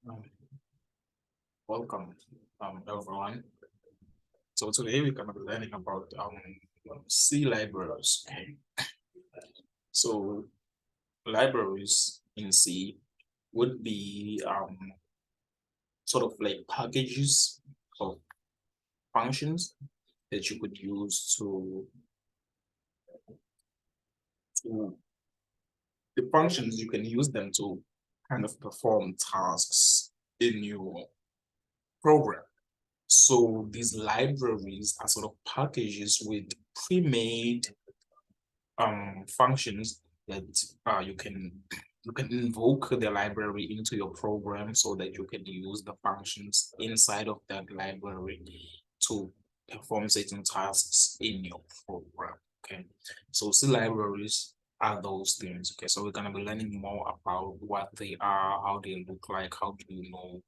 Um, Welcome, everyone. So today we're gonna be learning about C libraries. Okay. So libraries in C would be sort of like packages of functions that you could use to the functions you can use them to kind of perform tasks in your program. So these libraries are sort of packages with pre-made functions that you can invoke the library into your program so that you can use the functions inside of that library to perform certain tasks in your program. Okay, so C libraries are those things. Okay, so we're gonna be learning more about what they are, how they look like, how do you know,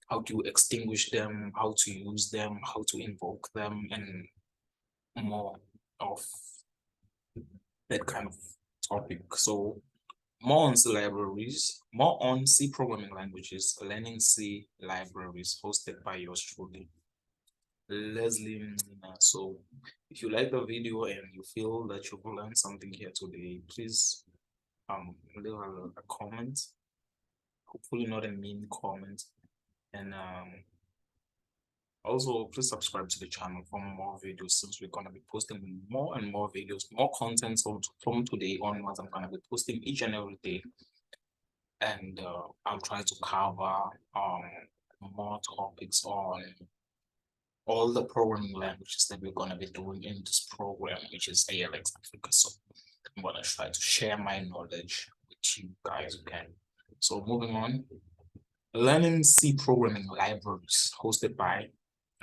how to extinguish them, how to use them, how to invoke them, and more of that kind of topic. So more on C libraries, more on C programming languages, learning C libraries hosted by yours truly, Leslie Mncina. So if you like the video and you feel that you've learned something here today, please leave a comment, hopefully not a mean comment. And also, please subscribe to the channel for more videos since we're going to be posting more and more videos, more content. So from today onwards, I'm going to be posting each and every day. And I'll try to cover more topics on all the programming languages that we're going to be doing in this program, which is ALX Africa. So I'm going to try to share my knowledge with you guys again. So moving on, learning C programming libraries hosted by,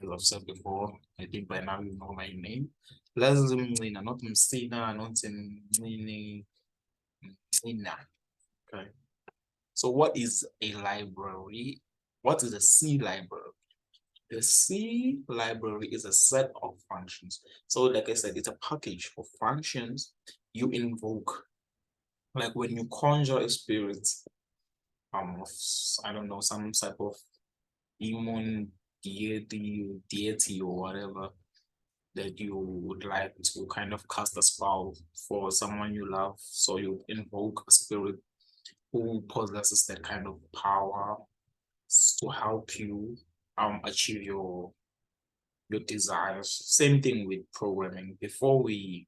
as I've said before, I think by now you know my name. Leslie Mncina, not Mcina, not Mcini, Mcina. Okay. So what is a library? What is a C library? The C library is a set of functions. So like I said, it's a package of functions you invoke. Like when you conjure a spirit, of, I don't know, some type of demon, deity or whatever that you would like to kind of cast a spell for someone you love. So you invoke a spirit who possesses that kind of power to help you achieve your desires. Same thing with programming. Before we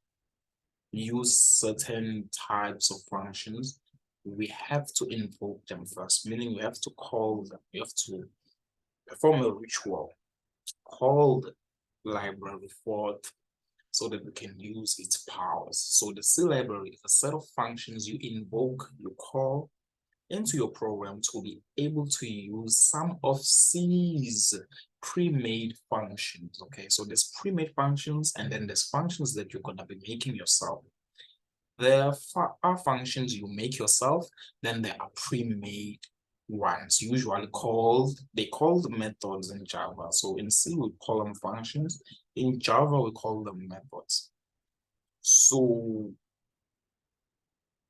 use certain types of functions, we have to invoke them first, meaning we have to call them. We have to perform a ritual, call the library forth so that we can use its powers. So the C library is a set of functions you invoke, you call into your program to be able to use some of C's pre-made functions. Okay, so there's pre-made functions and then there's functions that you're going to be making yourself. There are functions you make yourself, then there are pre-made ones, usually they called methods in Java. So in C, we call them functions. In Java, we call them methods. So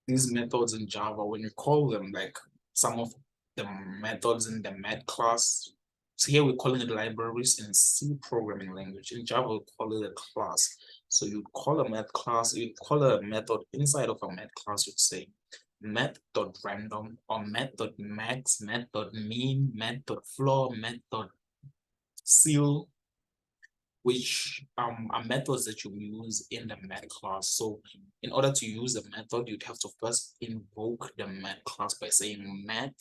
these methods in Java, when you call them, like some of the methods in the met class, so here we're calling it libraries. In C programming language. In Java, we call it a class. So you'd call a met class, you'd call a method inside of a met class, you'd say met.random or met.max, met.mean, met.floor, met.ceil, which are methods that you use in the met class. So in order to use the method, you'd have to first invoke the met class by saying met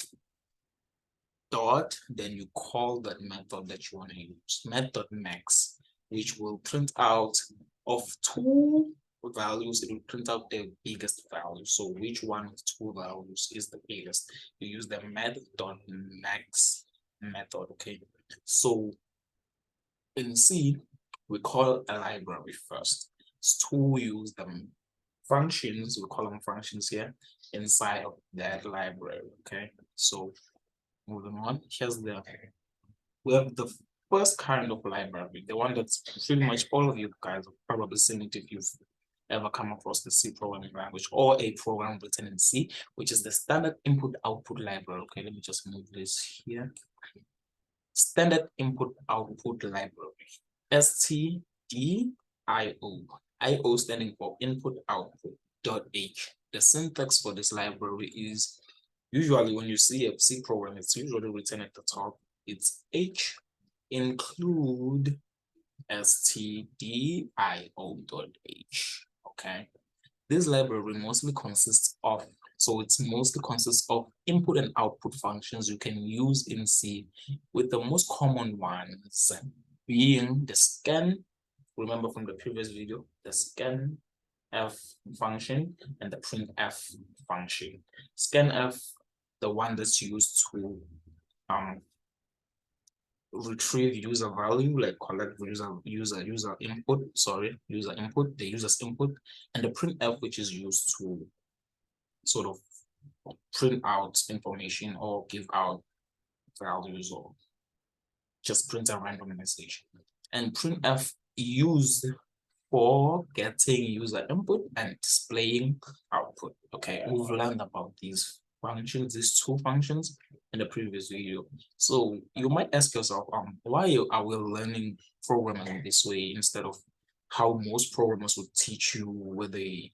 dot, then you call that method that you want to use, method max, which will print out of two values, it will print out the biggest value. So which one of two values is the biggest? You use the met.max method, okay? So in C, we call a library first. To use the functions, we call them functions here, inside of that library, okay? So moving on, we have the first kind of library, the one that's pretty much all of you guys have probably seen it if you've ever come across the C programming language or a program written in C, which is the standard input output library. Okay, let me just move this here. Standard input output library, STDIO. IO standing for input output .h. The syntax for this library is usually when you see a C program, it's usually written at the top. It's H include stdio.h. Okay, this library mostly consists of input and output functions you can use in C, with the most common ones being the scan. Remember from the previous video, the scanf function and the printf function. Scanf, the one that's used to retrieve user value, like collect user input, the user's input, and the printf, which is used to sort of print out information or give out values or just print a random message. And printf used for getting user input and displaying output. Okay, we've learned about these functions, these two functions in the previous video. So you might ask yourself, why are we learning programming this way instead of how most programmers would teach you with a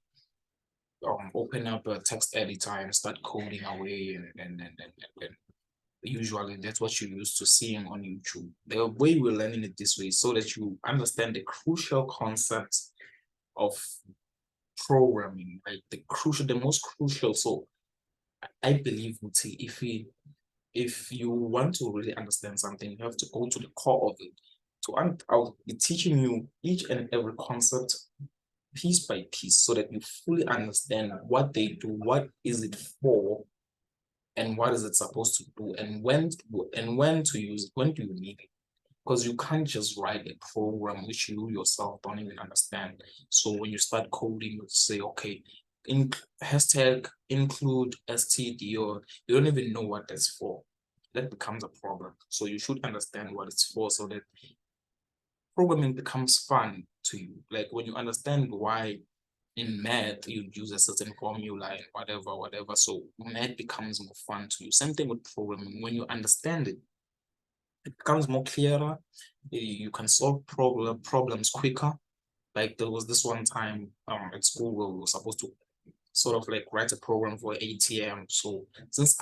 open up a text editor and start coding away and usually that's what you're used to seeing on YouTube. The way we're learning it this way is so that you understand the crucial concepts of programming, like the most crucial. So I believe, if you want to really understand something, you have to go to the core of it. I'll be teaching you each and every concept piece by piece so that you fully understand what they do, what is it for, and what is it supposed to do, and when to use it, when do you need it. Because you can't just write a program which you yourself don't even understand. So when you start coding, you say, okay, hashtag include std, or you don't even know what that's for. That becomes a problem. So you should understand what it's for so that programming becomes fun to you. Like when you understand why in math you use a certain formula and whatever, so math becomes more fun to you. Same thing with programming. When you understand it, it becomes more clearer. You can solve problems quicker. Like there was this one time at school where we were supposed to sort of like write a program for ATM. So since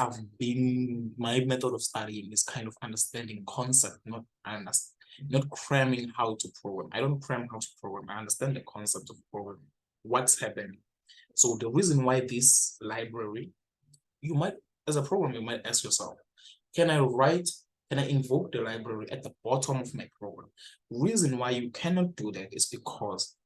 my method of studying is kind of understanding concept, not cramming how to program. I don't cram how to program. I understand the concept of programming, what's happening. So the reason why this library, as a programmer, you might ask yourself, can I invoke the library at the bottom of my program? Reason why you cannot do that is because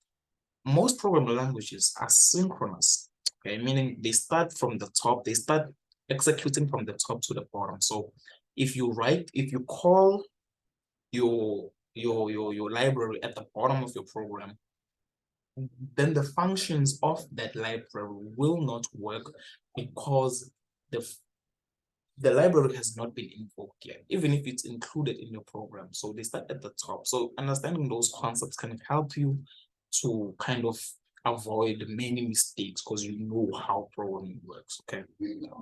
most programming languages are synchronous. Okay, meaning they start from the top, they start executing from the top to the bottom. So if you call your library at the bottom of your program, then the functions of that library will not work because the library has not been invoked yet, even if it's included in your program. So they start at the top. So understanding those concepts can help you to kind of avoid many mistakes because you know how programming works. Okay,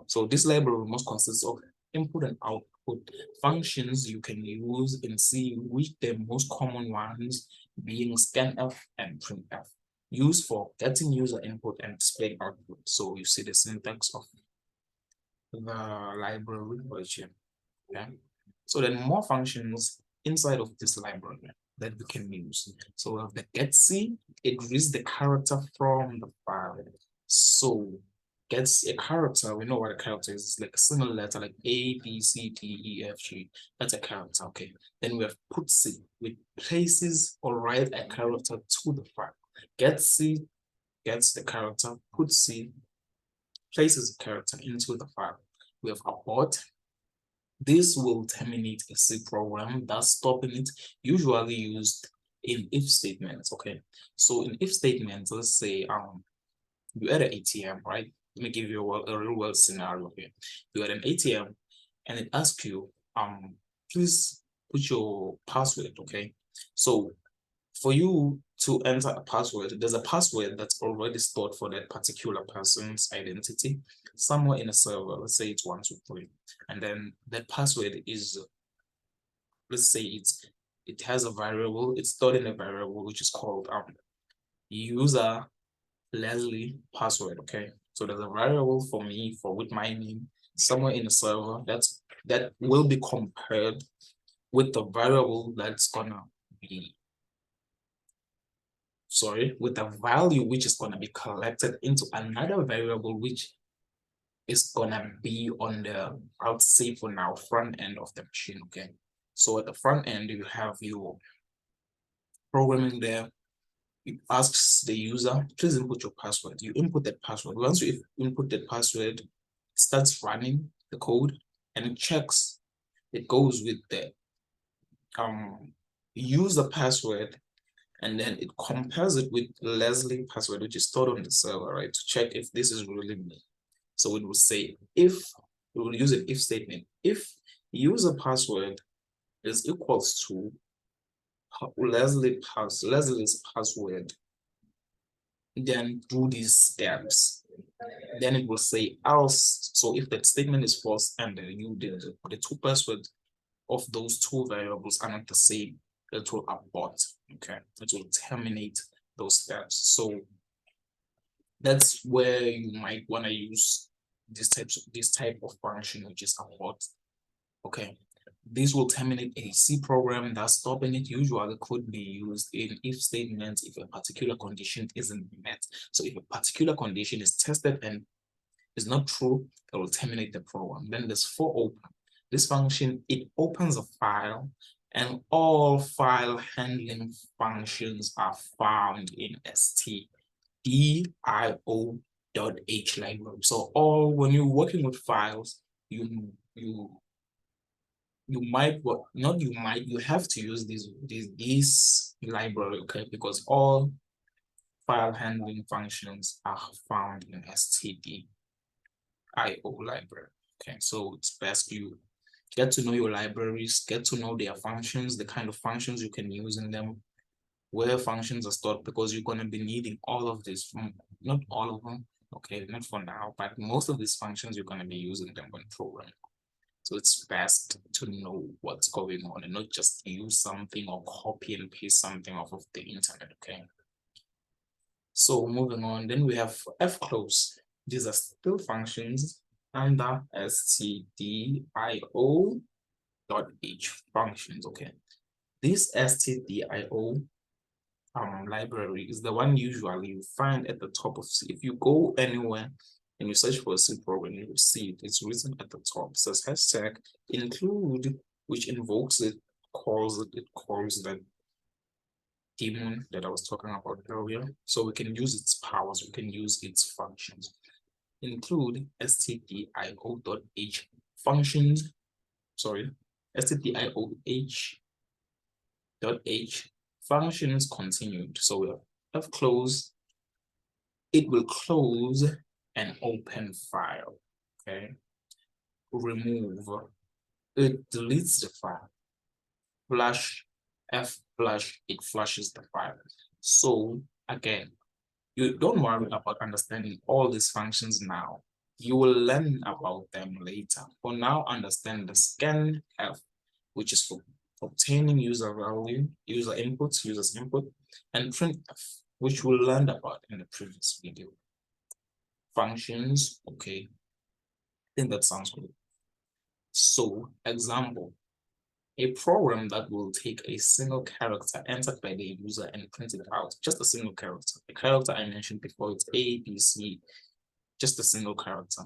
so this library must consist of input and output functions you can use in C, with the most common ones being scanf and printf, used for getting user input and displaying output. So you see the syntax of the library version. Okay, so then more functions inside of this library that we can use. So we have the getC, it reads the character from the file. So gets a character, we know what a character is. It's like a single letter, like A, B, C, D, E, F, G. That's a character. Okay. Then we have putC, which places or write a character to the file. getC gets the character, putC places the character into the file. We have abort. This will terminate a C program, thus stopping it, usually used in if statements. Okay, so in if statements, let's say you at an ATM, right? Let me give you a real world scenario here. You're at an ATM and it asks you, please put your password. Okay, so for you, to enter a password, there's a password that's already stored for that particular person's identity somewhere in a server. Let's say it's 123, and then that password is, let's say it has a variable. It's stored in a variable which is called user Leslie password. Okay, so there's a variable for me with my name somewhere in the server that will be compared with the variable that's gonna be, with the value which is gonna be collected into another variable which is gonna be on the, I would say for now, front end of the machine. Okay, so at the front end you have your programming there. It asks the user, please input your password. You input that password. Once you input that password, it starts running the code and it checks. It goes with the user password, and then it compares it with Leslie password, which is stored on the server, right? To check if this is really me. So it will say if, we will use an if statement. If user password is equals to Leslie's password, then do these steps. Then it will say else. So if that statement is false and the two passwords of those two variables are not the same, it will abort. Okay, it will terminate those steps. So that's where you might want to use this type of function, which is abort. Okay, this will terminate a C program. That's stopping it usually could be used in if statements if a particular condition isn't met. So if a particular condition is tested and is not true, it will terminate the program. Then there's for open. This function, it opens a file, and all file handling functions are found in stdio.h library. So when you're working with files, you have to use this library, okay? Because all file handling functions are found in stdio library. Okay, so it's best you get to know your libraries, get to know their functions, the kind of functions you can use in them, where functions are stored, because you're going to be needing all of this. Not all of them, okay, not for now, but most of these functions you're going to be using them when programming. So it's best to know what's going on and not just use something or copy and paste something off of the internet. Okay, so moving on, then we have fclose. These are still functions under stdio.h functions. Okay, this stdio library is the one usually you find at the top of C. If you go anywhere and you search for a C program, you will see it. It's written at the top. It says hashtag include, which invokes it, calls that daemon that I was talking about earlier. So we can use its powers, we can use its functions. Include stdio.h functions, stdio.h functions continued. So we have close, it will close an open file. Okay, remove, it deletes the file. Flush, flush, it flushes the file. So again, you don't worry about understanding all these functions now. You will learn about them later. For now, understand the scanf, which is for obtaining user value, user's input, and printf, which we'll learn about in the previous video. Functions, okay. I think that sounds good. So, example, a program that will take a single character entered by the user and print it out, just a single character. The character I mentioned before, it's A, B, C, just a single character.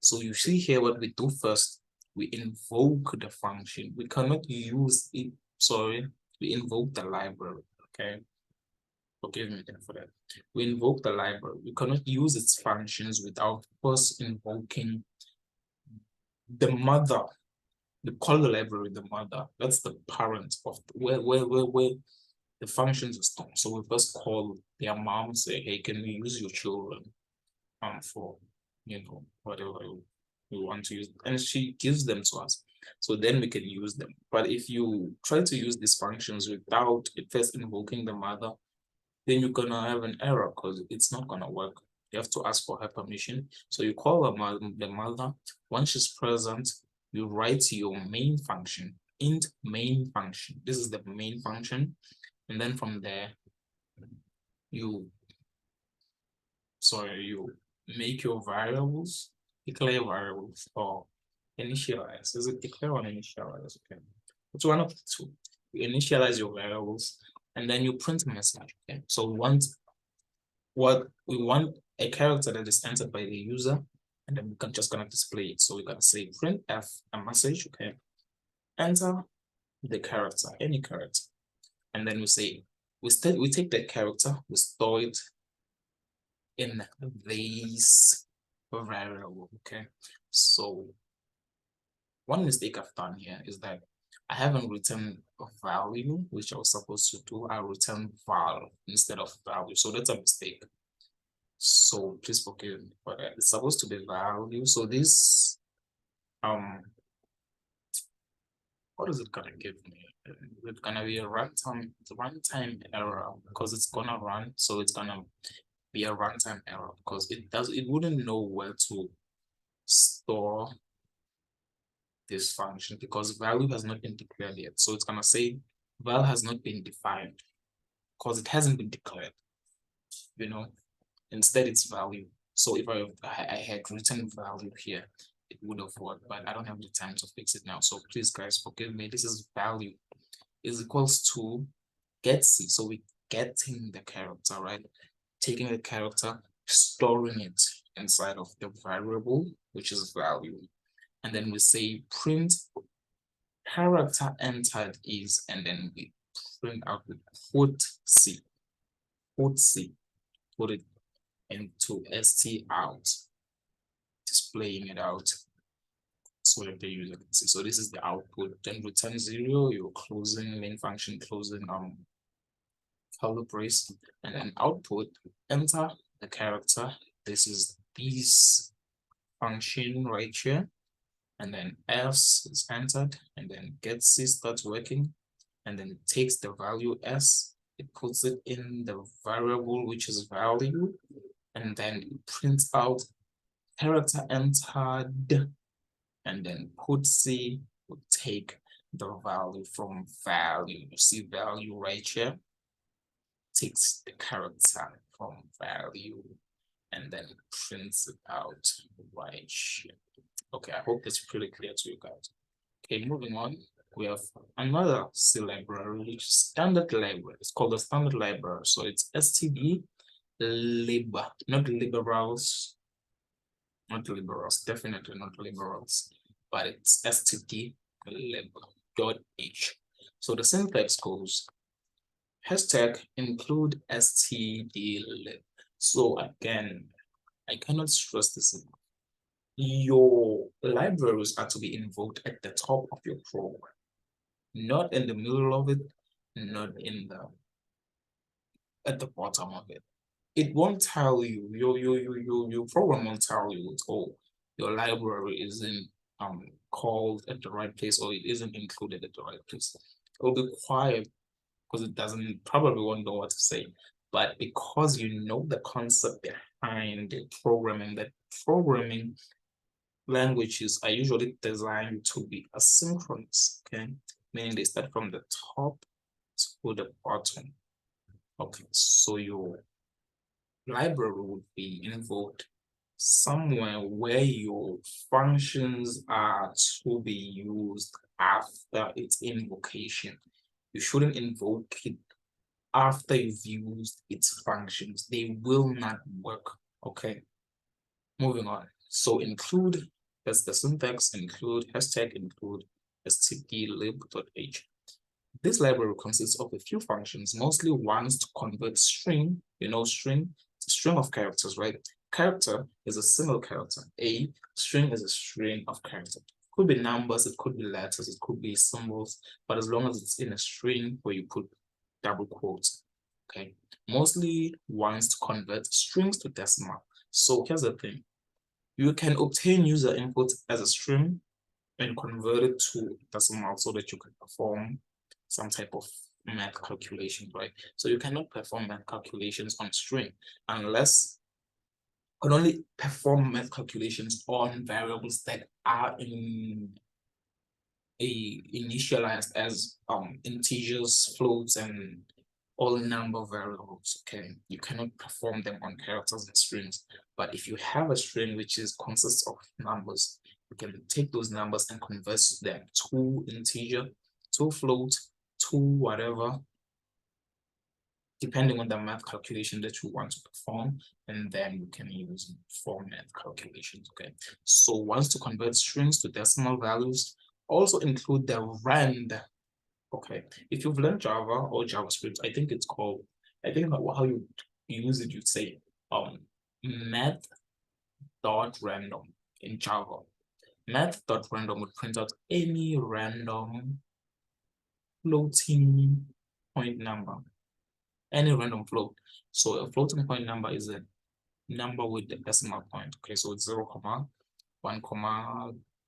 So you see here what we do first, we invoke the function. We cannot use it, we invoke the library, okay? Forgive me for that. We invoke the library. We cannot use its functions without first invoking the mother. We call the library the mother. That's the parent of where the functions are stored. So we first call their mom, say, hey, can we use your children for whatever we want to use, and she gives them to us. So then we can use them. But if you try to use these functions without it first invoking the mother, then you're gonna have an error because it's not gonna work. You have to ask for her permission. So you call the mother. Once she's present, you write your main function, int main function. This is the main function. And then from there, you make your variables, declare variables, or initialize. Is it declare or initialize? Okay. It's one of the two. You initialize your variables and then you print a message. Okay. So we want a character that is entered by the user, and then we're just gonna display it. So we're gonna say printf a message, okay. Enter the character, any character. And then we say we take that character, we store it in this variable, okay. So one mistake I've done here is that I haven't written a value, which I was supposed to do. I returned val instead of value. So that's a mistake. So please forgive me for that. It's supposed to be value. So this, what is it gonna give me? It's gonna be a runtime error because it's gonna run. So it's gonna be a runtime error because it wouldn't know where to store this function because value has not been declared yet. So it's gonna say val has not been defined because it hasn't been declared, you know. Instead it's value. So if I had written value here, it would have worked, but I don't have the time to fix it now. So please guys forgive me. This is value is equals to get C. So we're getting the character, right? Taking the character, storing it inside of the variable, which is value. And then we say print character entered is, and then we print out with put C, put it into st out, displaying it out so that the user can see. So this is the output. Then return 0, your closing main function, closing curly brace, and then output, enter the character. This is this function right here. And then s is entered, and then get C starts working, and then it takes the value s, it puts it in the variable which is value, and then it prints out character entered, and then put C will take the value from value. You see value right here, takes the character from value, and then prints it out right here. Okay, I hope that's pretty clear to you guys. Okay, moving on, we have another C library, which is standard library. It's called the standard library. So it's std lib, not liberals, definitely not liberals, but it's std lib.h. So the syntax goes hashtag include std lib. So again, I cannot stress this enough. Your libraries are to be invoked at the top of your program, not in the middle of it, not in the at the bottom of it. It won't tell you, your program won't tell you, oh, your library isn't called at the right place or it isn't included at the right place. It'll be quiet because it doesn't, probably won't know what to say. But because you know the concept behind the programming, that programming languages are usually designed to be asynchronous, okay? Meaning they start from the top to the bottom. Okay, so your library would be invoked somewhere where your functions are to be used after its invocation. You shouldn't invoke it after you've used its functions. They will not work, okay? Moving on. So include, that's the syntax, include, hashtag include stdlib.h. This library consists of a few functions, mostly ones to convert string, string, string of characters, right? Character is a single character. A string is a string of characters. It could be numbers, it could be letters, it could be symbols, but as long as it's in a string where you put double quotes, okay? Mostly ones to convert strings to decimal. So here's the thing. You can obtain user input as a string and convert it to decimal so that you can perform some type of math calculations, right? So you cannot perform math calculations on string unless can only perform math calculations on variables that are initialized as integers, floats, and all number variables. Okay, you cannot perform them on characters and strings. But if you have a string which consists of numbers, you can take those numbers and convert them to integer, to float, to whatever, depending on the math calculation that you want to perform, and then you can use for math calculations. Okay, so once to convert strings to decimal values, also include the rand. Okay, if you've learned Java or JavaScript, I think it's called, I think how you use it, you'd say math dot random in Java. Math dot random would print out any random floating point number, any random float. So a floating point number is a number with the decimal point. Okay, so it's 0, 1,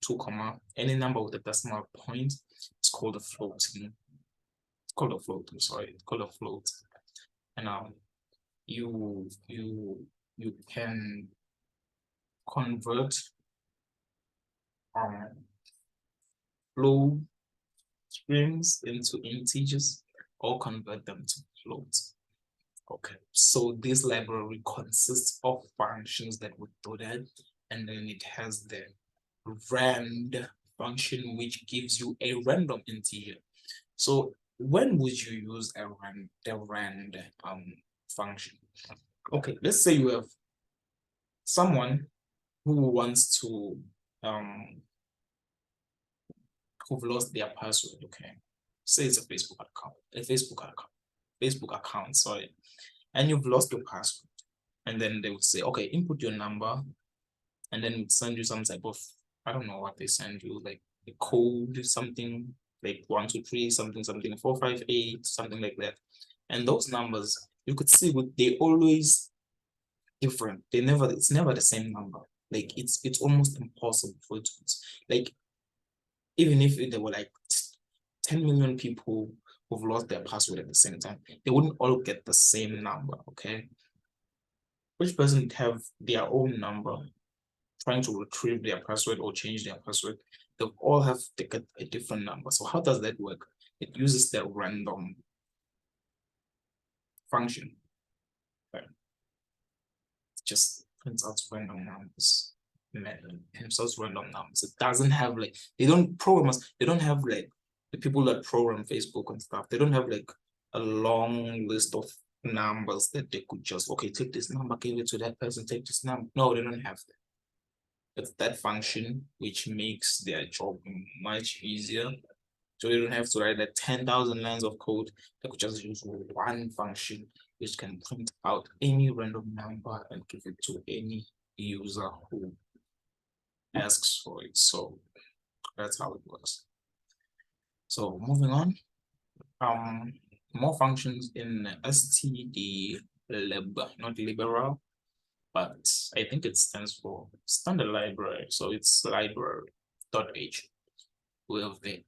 2, any number with a decimal point. It's called a floating. It's called a float. I'm sorry. It's called a float. And you can convert float strings into integers or convert them to floats. Okay, so this library consists of functions that would do that, and then it has the rand function which gives you a random integer. So when would you use the rand function? Okay, let's say you have someone who wants to who've lost their password. Okay, say it's a Facebook account, sorry, and you've lost your password, and then they would say, okay, input your number, and then it send you some type of, I don't know what they send you, like a code, something like 1, 2, 3, something 4, 5, 8, something like that. And those numbers you could see they always different. It's never the same number. Like it's almost impossible for it to, like, even if there were like 10 million people who've lost their password at the same time, they wouldn't all get the same number. Okay, each person would have their own number trying to retrieve their password or change their password. They'll all have to get a different number. So how does that work? It uses the random function. Okay. It just prints out random numbers. Himself random numbers. It doesn't have like, they don't have like the people that program Facebook and stuff. They don't have like a long list of numbers that they could just, okay, take this number, give it to that person, take this number. No, they don't have that. It's that function which makes their job much easier. So you don't have to write like 10,000 lines of code. They could just use one function which can print out any random number and give it to any user who asks for it. So that's how it works. So moving on, more functions in std lib, not liberal, but I think it stands for standard library. So it's library.h. We have the,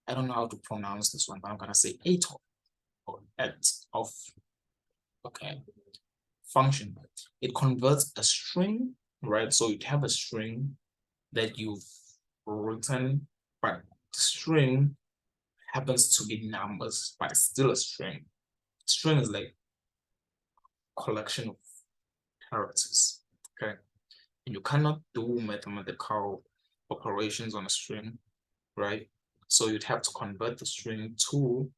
I don't know how to pronounce this one, but I'm gonna say atof or of. Okay, function. It converts a string, right? So you have a string that you've written, but the string happens to be numbers, but it's still a string. String is like collection of characters. Okay, and you cannot do mathematical operations on a string, right? So you'd have to convert the string to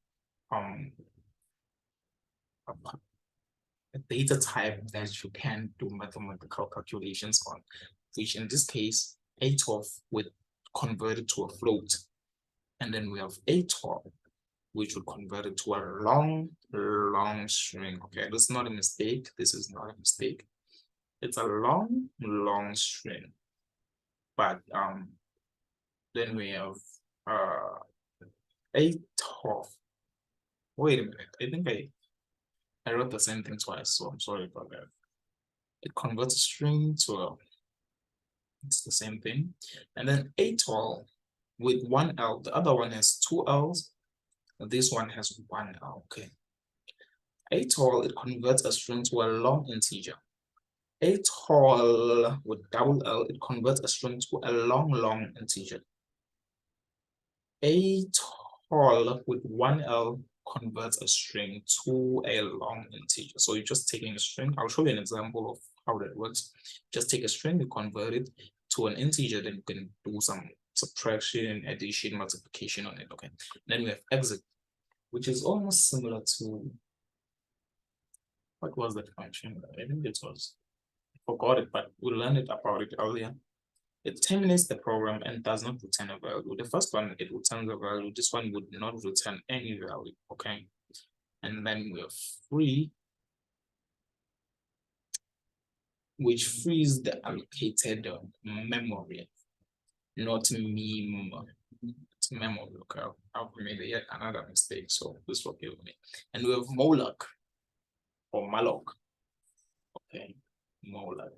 a data type that you can do mathematical calculations on, which in this case, atof would convert it to a float. And then we have atof, which would convert it to a long string. Okay, this is not a mistake. This is not a mistake. It's a long string. But then we have atof. Wait a minute. I think I wrote the same thing twice, so I'm sorry about that. It converts a string to a, it's the same thing. And then atof with one L, the other one has two L's. This one has 1L, okay. A tall, it converts a string to a long integer. A tall with double L, it converts a string to a long integer. A tall with 1L converts a string to a long integer. So you're just taking a string. I'll show you an example of how that works. Just take a string, you convert it to an integer, then you can do some subtraction, addition, multiplication on it. Okay. Then we have exit, which is almost similar to, what was that function? I think it was, I forgot it, but we learned it about it earlier. It terminates the program and does not return a value. The first one, it returns a value. This one would not return any value, okay? And then we have free, which frees the allocated memory, not meme. It's memory, okay? I've made yet another mistake, so please forgive me. And we have malloc or malloc, okay? Malloc.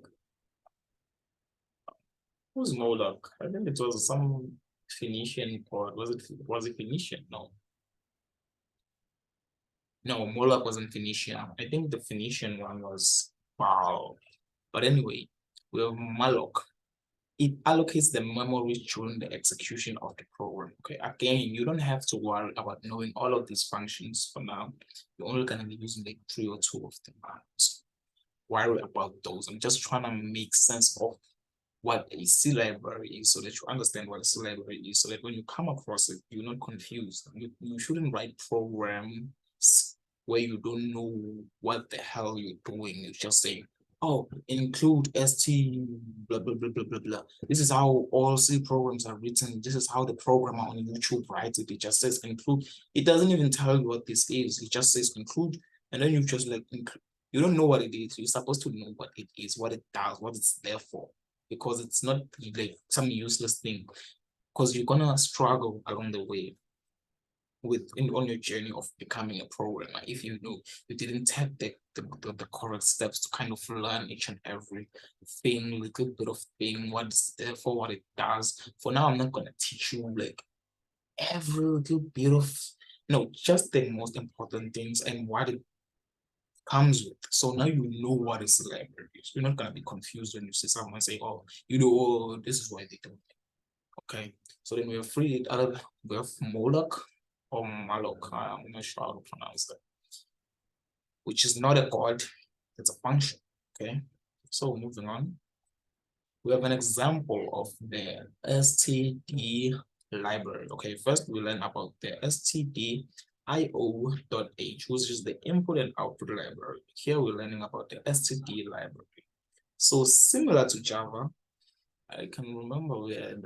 Who's malloc? I think it was some Phoenician or was it Phoenician? No, Moloch wasn't Phoenician. I think the Phoenician one was wow. But anyway, we have Malloc. It allocates the memory during the execution of the program. Okay, again, you don't have to worry about knowing all of these functions for now. You're only going to be using like 3 or 2 of them. So worry about those. I'm just trying to make sense of what a C library is so that you understand what a C library is, so that when you come across it, you're not confused. You shouldn't write programs where you don't know what the hell you're doing. You just say, oh, include st blah blah blah blah blah blah. This is how all C programs are written. This is how the programmer on YouTube writes it. It just says include. It doesn't even tell you what this is. It just says include, and then you just like include. You don't know what it is. You're supposed to know what it is, what it does, what it's there for, because it's not like some useless thing, because you're gonna struggle along the way on your journey of becoming a programmer if you know you didn't take the correct steps to kind of learn each and every thing, little bit of thing, what's there for, what it does. For now, I'm not gonna teach you like every little bit of, no, just the most important things and what it comes with. So now you know what is the library. You're not gonna be confused when you see someone say, oh, you know, oh, this is why they do it. Okay. So then we have free other, we have Moloch or Malloc. I'm not sure how to pronounce that. Which is not a god, it's a function. Okay. So moving on. We have an example of the std library. Okay, first we learn about the stdio.h, which is the input and output library. Here we're learning about the std library. So similar to Java, I can remember we had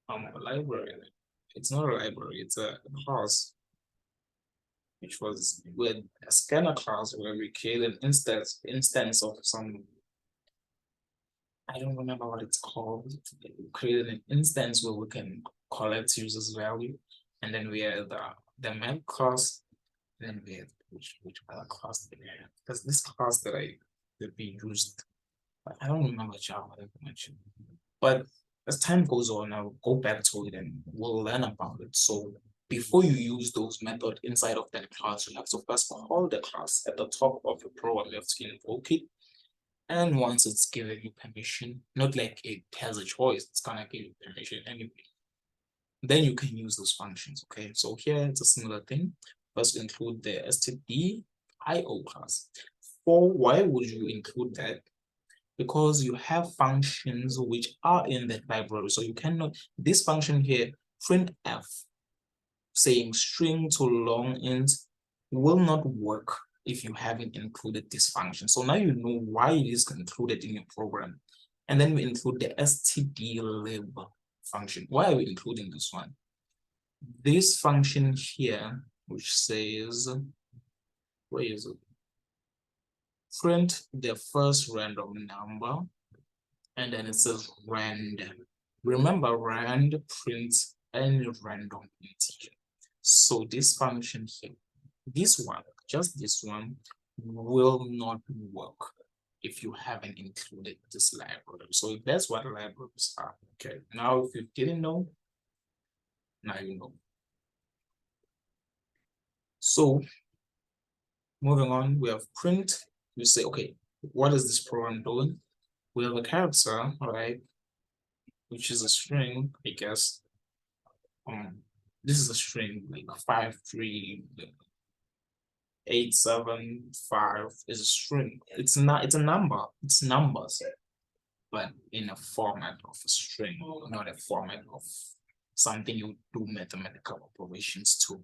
a library. It's not a library, it's a class, which was with a scanner class where we create an instance of some, I don't remember what it's called. We created an instance where we can collect users value, and then we had the main class, then we had which other class did we have? Because this class that we used, I don't remember Java that much. But as time goes on, I'll go back to it and we'll learn about it. So before you use those methods inside of that class, you have to first call the class at the top of your program. You have to invoke it. And once it's given you permission, not like it has a choice, it's gonna give you permission anyway. Then you can use those functions. Okay, so here it's a similar thing. First include the stdio class. For why would you include that? Because you have functions which are in that library. So you cannot, this function here, printf, saying string to long int, will not work if you haven't included this function. So now you know why it is included in your program. And then we include the stdlib function. Why are we including this one? This function here, which says, where is it? Print the first random number, and then it says random. Remember, rand prints any random integer. So this function here, this one, just this one, will not work if you haven't included this library. So that's what libraries are. Okay, now if you didn't know, now you know. So moving on, we have print. We say, okay, what is this program doing? We have a character, right, which is a string, I guess. This is a string like 53875 is a string. It's not. It's a number. It's numbers, but in a format of a string, not a format of something you do mathematical operations to.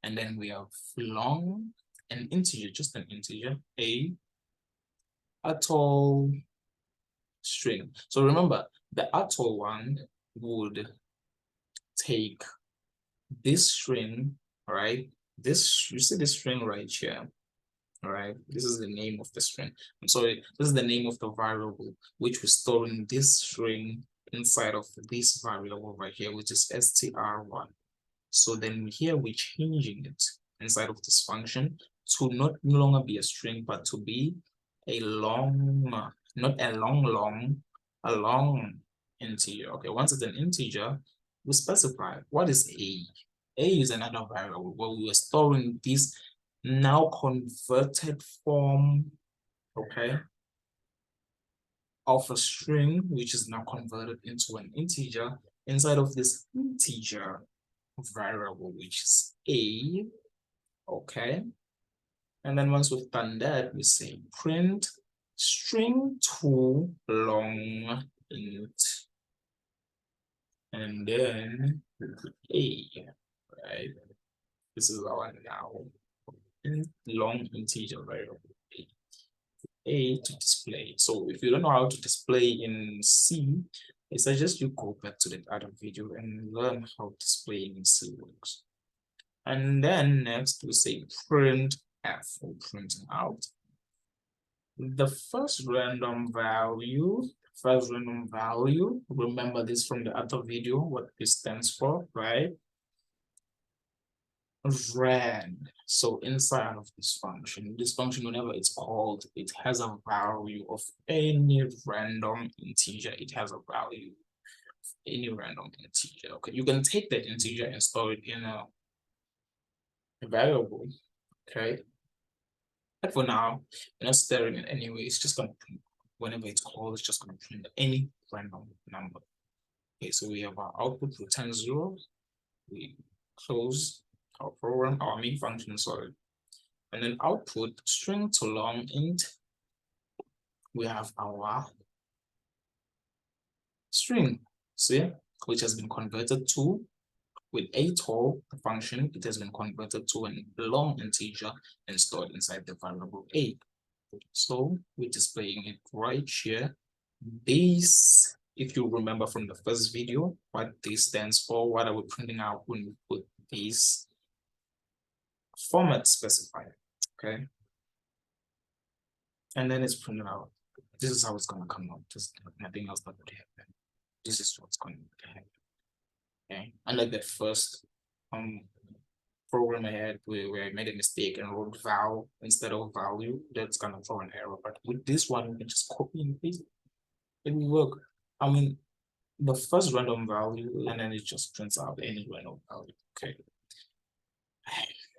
And then we have long, an integer, just an integer, a tall string. So remember, the tall one would take this string, right? This, you see this string right here, right? This is the name of the string. I'm sorry, this is the name of the variable which we're storing this string inside of this variable right here, which is str1. So then here we're changing it inside of this function to no longer be a string, but to be a long, not a a long integer. Okay, once it's an integer, we specify what is a. A is another variable where we are storing this now converted form, okay, of a string, which is now converted into an integer inside of this integer variable, which is a, okay. And then once we've done that, we say print string to long int, and then a, right? This is our now long integer variable a to display. So if you don't know how to display in C, I suggest you go back to the other video and learn how displaying in C works. And then next we say print f, or printing out the first random value. Remember this from the other video, what this stands for, right? Rand. So inside of this function, whenever it's called, it has a value of any random integer. It has a value of any random integer. Okay, you can take that integer and store it in a variable. Okay, but for now, we're not staring it anyway. It's just gonna print whenever it's called. It's just gonna print any random number. Okay, so we have our output return 0. We close our program, our main function, sorry. And then output string to long int. We have our string, see, which has been converted to, with a tall function, it has been converted to a long integer and stored inside the variable a. So we're displaying it right here. This, if you remember from the first video, what this stands for, what are we printing out when we put this format specifier, okay? And then it's printed out. This is how it's going to come out. There's nothing else that would happen. This is what's going to happen. Okay, unlike that first program I had where I made a mistake and wrote val instead of value, that's gonna throw an error. But with this one, you can just copy and paste it. It will work. I mean, the first random value, and then it just prints out any random value. Okay.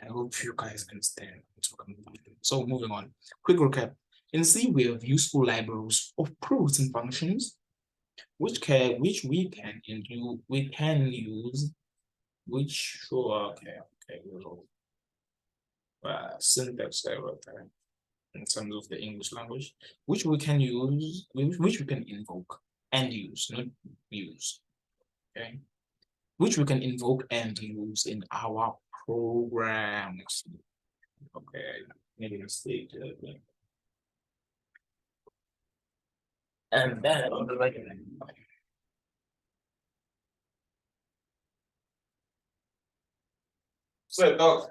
I hope you guys understand what I'm talking about. So moving on. Quick recap. In C, we have useful libraries of proofs functions, which we can use, which sure, okay, syntax error there in terms of the English language, which we can use, which we can invoke and use, not use, okay, which we can invoke and use in our programs. Okay, made a mistake. And then on the right hand. So, dog.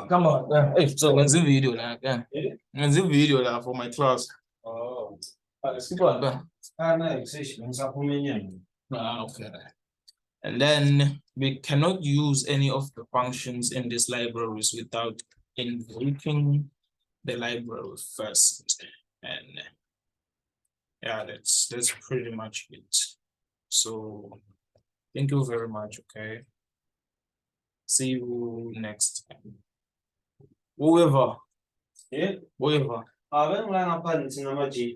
Come on, yeah. Hey, so when's the video now? Yeah. When's the video now for my class? Oh, people are done. Okay. And then we cannot use any of the functions in these libraries without invoking the library first. And yeah, that's pretty much it. So thank you very much. Okay. See you next time. Whoever. Yeah. Whoever. Abe ngilanga phansi nama G.